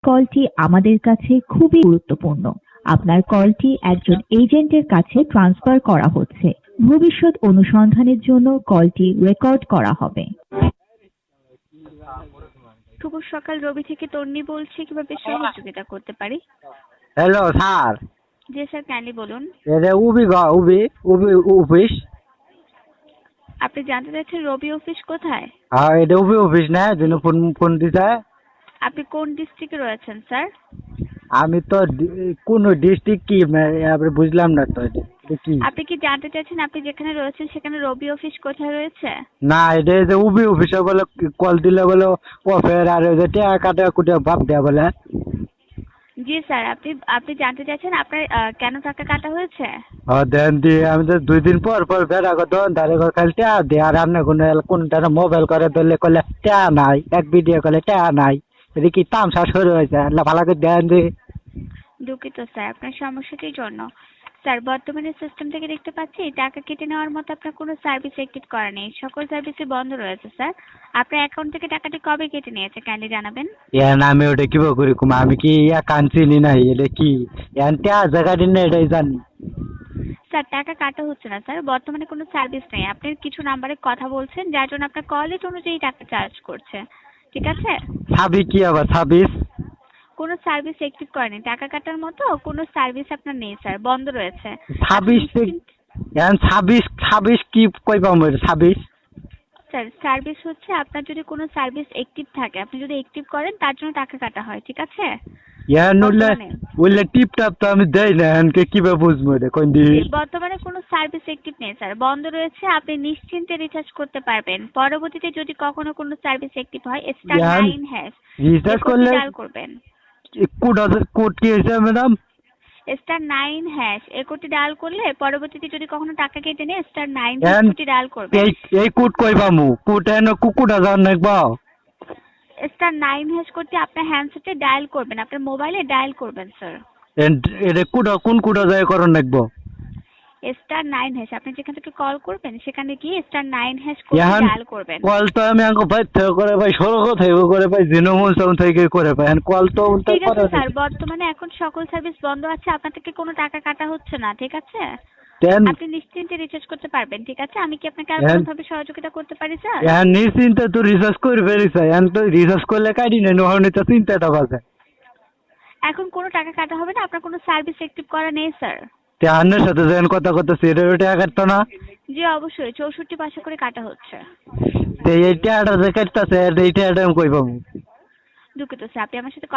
কলটি আমাদের কাছে খুবই গুরুত্বপূর্ণ। আপনার কলটি একজন এজেন্টের কাছে ট্রান্সফার করা হচ্ছে। ভবিষ্যৎ অনুসন্ধানের জন্য কলটি রেকর্ড করা হবে। শুভ সকাল, রবি থেকে তন্নি বলছি, কিভাবে সহযোগিতা করতে পারি? হ্যালো স্যার, জি স্যার, কাইন্ডলি বলুন। এটা অফিস। আপনি জানতে চাচ্ছেন রবি অফিস কোথায়? হ্যাঁ, এটা অফিস না, জন্য ফোন দিছে। আপনি কোন ডিস্ট্রিক্টে রয়েছেন স্যার? আমি তো কোন ডিস্ট্রিক্ট কি আপনি বুঝলাম না তো, এটা কি? আপনি কি জানতে চাচ্ছেন আপনি যেখানে রয়েছেন সেখানে রবি অফিস কোথায় রয়েছে? না, এটা যে অফিসে বলে কল দিলে বলে অফের আর ওই যে টাকা কাটা কুটে ভাব দেয়া বলে। জি স্যার, আপনি জানতে চাচ্ছেন আপনার কেন টাকা কাটা হয়েছে? দেন দিয়ে আমি তো 2 দিন পর বেড়া করতো ধারে ঘর খালি টাকা দিয়ে আর রান্না কোনটা মোবাইল করে ধরলে করলে টাকা নাই, এক ভিডিও করলে টাকা নাই। এটা কি তামসা শুরু হয়েছে? ভালো করে দেন দিয়ে। দুঃখিত স্যার আপনার সমস্যাটির জন্য। স্যার, বর্তমানে সিস্টেম থেকে দেখতে পাচ্ছি টাকা কেটে নেওয়ার মতো আপনার কোনো সার্ভিস অ্যাক্টিভ করা নেই, সকল সার্ভিসই বন্ধ রয়েছে। স্যার, আপনার অ্যাকাউন্ট থেকে টাকাটি কবে কেটে নিয়েছে কাইন্ডলি জানাবেন? আমি ওটা কিভাবে করি কুমা? আমি কি কাঞ্চিনি নাই? এটা কি টাকা জায়গা দিন না, এটাই জানি। স্যার, টাকা কাটা হচ্ছে না স্যার, বর্তমানে কোনো সার্ভিস নেই। আপনি কিছু নাম্বারে কথা বলছেন যার জন্য আপনার কল রেট অনুযায়ী টাকা চার্জ করছে, ঠিক আছে? ছাবি কি আবার ছাব্বিশ? কোনো সার্ভিস অ্যাক্টিভ করেনি, টাকা কাটার মতো কোনো সার্ভিস আপনার নেই স্যার, বন্ধ রয়েছে। 26 কি কই পাবো? 26 স্যার, সার্ভিস হচ্ছে আপনার যদি কোনো সার্ভিস অ্যাক্টিভ থাকে, আপনি যদি অ্যাক্টিভ করেন তার জন্য টাকা কাটা হয়, ঠিক আছে? উল্লে টিপ টাপ তো আমি দেই না, কিভাবে বুঝবো এটা কোন দিন? বর্তমানে কোনো সার্ভিস অ্যাক্টিভ নেই স্যার, বন্ধ রয়েছে। আপনি নিশ্চিন্তে রিচার্জ করতে পারবেন। পরবর্তীতে যদি কখনো কোনো সার্ভিস অ্যাক্টিভ হয় *9# রিচার্জ করলে ডায়াল করবেন। কোড কি হয়েছে ম্যাডাম? *9# এই কোডটি ডায়াল করলে পরবর্তীতে যদি কখনো টাকা কেটে নেয় *9 ডায়াল করবেন। এই কোড কই পামু? কোড এন কুকুডা জান নাকবা? *9# কোডটি আপনার হ্যান্ডসেটে ডায়াল করবেন, আপনার মোবাইলে ডায়াল করবেন স্যার। এটা কোন কোডা যায় করন নাকবো? *9# আপনি যেখান থেকে কল করবেন সেখানে গিয়ে *9# কোড ডায়াল করবেন। কল তো আমি আঙ্গো ভাই থেকে করে ভাই, সরক থেকে করে ভাই, জিনোমন সাউন্ড থেকে করে ভাই। কল তো ঠিক আছে স্যার, বর্তমানে এখন সকল সার্ভিস বন্ধ আছে, আপনার থেকে কোনো টাকা কাটা হচ্ছে না, ঠিক আছে? আপনি নিশ্চিন্তে রিচার্জ করতে পারবেন, ঠিক আছে? আমি কি আপনাকে আর কোনোভাবে সহযোগিতা করতে পারি স্যার? নিশ্চিন্তে তো রিচার্জ করে ফেলিস। তো রিচার্জ করলে কাটি নেই, নহলে তো চিন্তাটা বাজে। এখন কোনো টাকা কাটা হবে না, আপনার কোনো সার্ভিস অ্যাক্টিভ করা নেই স্যার। আন্নের সাথে যেন কথা সেটা টাকা কাটতো না? জি অবশ্যই, 64 পয়সা করে কাটা হচ্ছে। এই টাকাটা যে কাটতেছে এই টাকাটা আমি কই পাবো? দুঃখিত স্যার, আপনি আমার সাথে